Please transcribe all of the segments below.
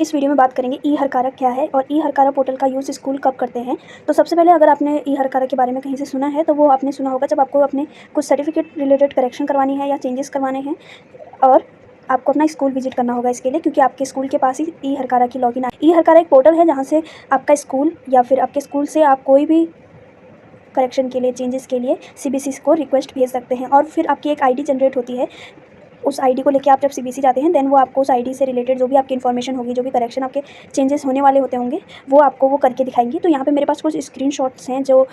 इस वीडियो में बात करेंगे ई हरकारा क्या है और ई हरकारा पोर्टल का यूज़ स्कूल कब करते हैं। तो सबसे पहले अगर आपने ई हरकारा के बारे में कहीं से सुना है तो वो आपने सुना होगा जब आपको अपने कुछ सर्टिफिकेट रिलेटेड करेक्शन करवानी है या चेंजेस करवाने हैं और आपको अपना स्कूल विजिट करना होगा इसके लिए, क्योंकि आपके स्कूल के पास ही ई हरकारा की लॉगिन है। ई हरकारा एक पोर्टल है जहाँ से आपका स्कूल या फिर आपके स्कूल से आप कोई भी करेक्शन के लिए, चेंजेस के लिए सीबीसी को रिक्वेस्ट भेज सकते हैं और फिर आपकी एक आईडी जनरेट होती है। उस आईडी को लेके आप जब सीबीसी जाते हैं देन वो आपको उस आईडी से रिलेटेड जो भी आपकी इन्फॉर्मेशन होगी, जो भी करेक्शन आपके चेंजेस होने वाले होंगे वो आपको वो करके दिखाएंगी। तो यहाँ पे मेरे पास कुछ स्क्रीनशॉट्स हैं जो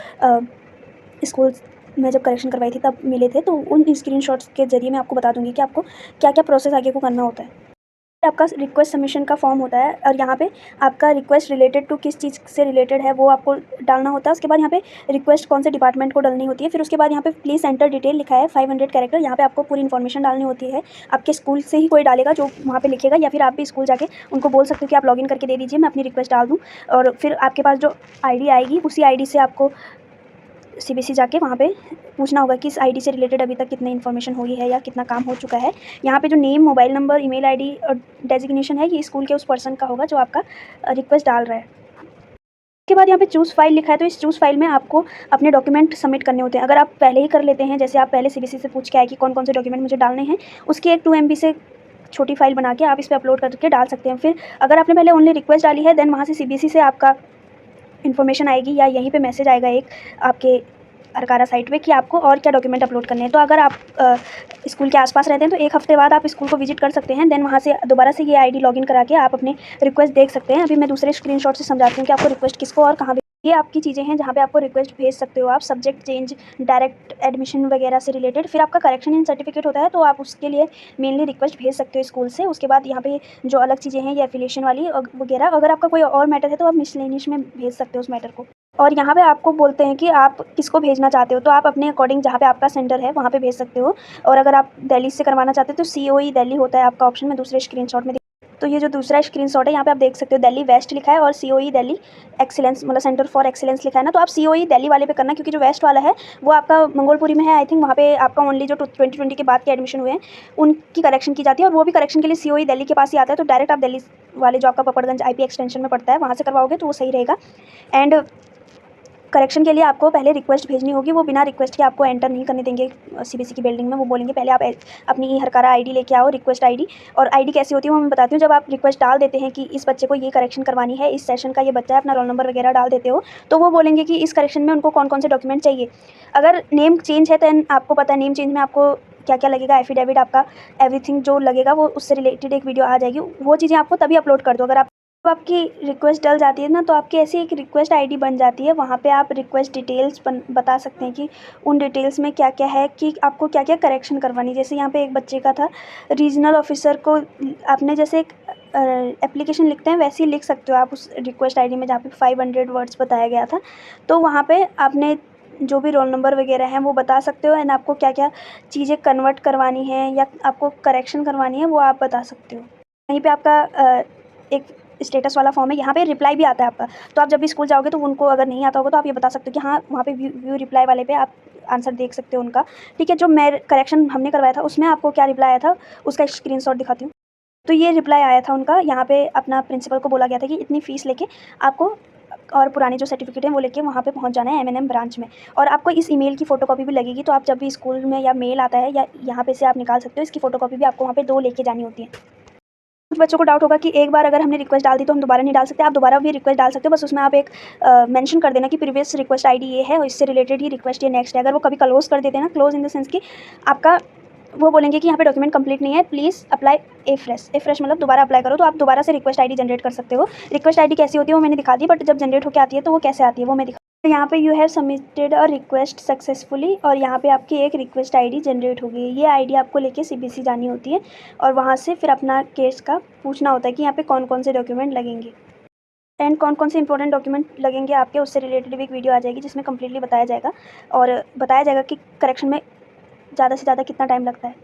स्कूल में जब करेक्शन करवाई थी तब मिले थे, तो उन स्क्रीनशॉट्स के जरिए मैं आपको बता दूँगी कि आपको क्या क्या प्रोसेस आगे को करना होता है। आपका रिक्वेस्ट सबमिशन का फॉर्म होता है और यहाँ पे आपका रिक्वेस्ट रिलेटेड टू किस चीज़ से रिलेटेड है वो आपको डालना होता है। उसके बाद यहाँ पे रिक्वेस्ट कौन से डिपार्टमेंट को डालनी होती है। फिर उसके बाद यहाँ पे प्लीज़ एंटर डिटेल लिखा है 500 कैरेक्टर। यहाँ पे आपको पूरी इन्फॉर्मेशन डालनी होती है। आपके स्कूल से ही कोई डालेगा जो वहाँ पे लिखेगा, या फिर आप भी स्कूल जाके उनको बोल सकते हो कि आप लॉगिन करके दे दीजिए, मैं अपनी रिक्वेस्ट डाल दूँ। और फिर आपके पास जो ID आएगी उसी ID से आपको सीबीसी जाके वहाँ पे पूछना होगा कि इस आईडी से रिलेटेड अभी तक कितनी इन्फॉर्मेशन हुई है या कितना काम हो चुका है। यहाँ पे जो name, mobile number, email ID और डेजिग्नेशन है ये स्कूल के उस पर्सन का होगा जो आपका रिक्वेस्ट डाल रहा है। उसके बाद यहाँ पे चूज़ फाइल लिखा है, तो इस चूज़ फाइल में आपको अपने डॉक्यूमेंट सबमिट करने होते हैं। अगर आप पहले ही कर लेते हैं, जैसे आप पहले सीबीसी से पूछ के आए कि कौन कौन से डॉक्यूमेंट मुझे डालने हैं, उसकी एक 2 MB से छोटी फाइल बना के आप इस पर अपलोड करके डाल सकते हैं। फिर अगर आपने पहले ओनली रिक्वेस्ट डाली है देन वहाँ से सीबीसी से आपका इन्फॉर्मेशन आएगी या यहीं पे मैसेज आएगा एक आपके हरकारा साइट पे कि आपको और क्या डॉक्यूमेंट अपलोड करने हैं। तो अगर आप स्कूल के आसपास रहते हैं तो 1 हफ्ते बाद आप स्कूल को विजिट कर सकते हैं। देन वहाँ से दोबारा से ये आईडी लॉगिन करा के आप अपने रिक्वेस्ट देख सकते हैं। अभी मैं दूसरे स्क्रीनशॉट से समझाती हूँ कि आपको रिक्वेस्ट किसको और कहाँ। ये आपकी चीज़ें हैं जहाँ पे आपको रिक्वेस्ट भेज सकते हो आप, सब्जेक्ट चेंज, डायरेक्ट एडमिशन वगैरह से रिलेटेड। फिर आपका करेक्शन इन सर्टिफिकेट होता है तो आप उसके लिए मेनली रिक्वेस्ट भेज सकते हो स्कूल से। उसके बाद यहाँ पे जो अलग चीज़ें हैं ये एफिलिएशन वाली वगैरह, अगर आपका कोई और मैटर है तो आप मिसलेनियस में भेज सकते हो उस मैटर को। और यहाँ पे आपको बोलते हैं कि आप किसको भेजना चाहते हो, तो आप अपने अकॉर्डिंग जहाँ पे आपका सेंटर है वहाँ पे भेज सकते हो। और अगर आप दिल्ली से करवाना चाहते हो तो COE दिल्ली होता है आपका ऑप्शन में दूसरे स्क्रीनशॉट में। तो ये जो दूसरा स्क्रीनशॉट है यहाँ पे आप देख सकते हो दिल्ली वेस्ट लिखा है और COE दिल्ली एक्सीलेंस, मतलब सेंटर फॉर एक्सीलेंस लिखा है ना। तो आप COE दिल्ली वाले पे करना, क्योंकि जो वेस्ट वाला है वो आपका मंगोलपुरी में है आई थिंक। वहाँ पे आपका ओनली जो 2020 के बाद के एडमिशन हुए हैं उनकी करेक्शन की जाती है और वो भी करेक्शन के लिए COE दिल्ली के पास ही आता है। तो डायरेक्ट आप दिल्ली वाले जो आपका पकड़गंज IP एक्सटेंशन में पड़ता है वहाँ से करवाओगे तो वो सही रहेगा। एंड करेक्शन के लिए आपको पहले रिक्वेस्ट भेजनी होगी, वो बिना रिक्वेस्ट के आपको एंटर नहीं करने देंगे सीबीसी की बिल्डिंग में। वो बोलेंगे पहले आप अपनी ई हरकारा ID लेके आओ, रिक्वेस्ट ID। और ID कैसी होती है वो मैं बताती हूँ। जब आप रिक्वेस्ट डाल देते हैं कि इस बच्चे को ये करेक्शन करवानी है, इस सेशन का ये बच्चा है, अपना रोल नंबर वगैरह डाल देते हो, तो वो बोलेंगे कि इस करेक्शन में उनको कौन कौन से डॉक्यूमेंट चाहिए। अगर नेम चेंज है दैन आपको पता है नेम चेंज में आपको क्या क्या लगेगा, एफिडेविट आपका एवरीथिंग जो लगेगा वो उससे रिलेटेड एक वीडियो आ जाएगी। वो चीज़ें आपको तभी अपलोड कर दो। अगर आपकी रिक्वेस्ट डल जाती है ना तो आपकी ऐसी एक रिक्वेस्ट ID बन जाती है। वहाँ पे आप रिक्वेस्ट डिटेल्स बता सकते हैं कि उन डिटेल्स में क्या क्या है, कि आपको क्या क्या करेक्शन करवानी। जैसे यहाँ पे एक बच्चे का था, रीजनल ऑफिसर को आपने जैसे एक एप्लीकेशन लिखते हैं वैसे ही लिख सकते हो आप उस रिक्वेस्ट ID में जहाँ पे 500 वर्ड्स बताया गया था। तो वहाँ पे आपने जो भी रोल नंबर वगैरह हैं वो बता सकते हो एंड आपको क्या क्या चीज़ें कन्वर्ट करवानी है या आपको करेक्शन करवानी है वो आप बता सकते हो। वहीं पे आपका एक स्टेटस वाला फॉर्म है, यहाँ पे रिप्लाई भी आता है आपका। तो आप जब भी स्कूल जाओगे तो उनको अगर नहीं आता होगा तो आप ये बता सकते हो कि हाँ वहाँ पे व्यू रिप्लाई वाले पे आप आंसर देख सकते हो उनका। ठीक है, जो मैं करेक्शन हमने करवाया था उसमें आपको क्या रिप्लाई आया था उसका स्क्रीनशॉट दिखाती हूँ। तो ये रिप्लाई आया था उनका, यहाँ पे अपना प्रिंसिपल को बोला गया था कि इतनी फ़ीस लेके आपको और पुराने जो सर्टिफिकेट हैं वो लेके वहाँ पे पहुँच जाना है M&M ब्रांच में। और आपको इस ईमेल की फ़ोटोकॉपी भी लगेगी। तो आप जब भी स्कूल में या मेल आता है या यहाँ पे से आप निकाल सकते हो, इसकी फ़ोटोकॉपी भी आपको वहाँ पे 2 लेके जानी होती है। कुछ बच्चों को डाउट होगा कि एक बार अगर हमने रिक्वेस्ट डाल दी तो हम दोबारा नहीं डाल सकते। आप दोबारा भी रिक्वेस्ट डाल सकते हो, बस उसमें आप एक मेंशन कर देना कि प्रीवियस रिक्वेस्ट ID ये है और इससे रिलेटेड ही रिक्वेस्ट ये नेक्स्ट है। अगर वो कभी क्लोज कर देते हैं ना, क्लोज इन द सेंस कि आपका वो बोलेंगे कि यहाँ पे डॉक्यूमेंट कंप्लीट नहीं है, प्लीज़ अप्लाई ए फ्रेश मतलब दोबारा अप्लाई करो, तो आप दोबारा से रिक्वेस्ट ID जनरेट कर सकते हो। रिक्वेस्ट ID कैसी होती है वो मैंने दिखा दी, बट जब जनरेट होकर आती है तो वो कैसे आती है वो मैं दिखा। तो यहाँ पे you have submitted a request successfully और यहाँ पे आपकी एक रिक्वेस्ट ID जनरेट हो गई है। ये ID आपको लेके CBC जानी होती है और वहाँ से फिर अपना केस का पूछना होता है कि यहाँ पे कौन कौन से डॉक्यूमेंट लगेंगे एंड कौन कौन से इंपॉर्टेंट डॉक्यूमेंट लगेंगे आपके। उससे रिलेटेड भी एक वीडियो आ जाएगी जिसमें कम्प्लीटली बताया जाएगा और बताया जाएगा कि करेक्शन में ज़्यादा से ज़्यादा कितना टाइम लगता है।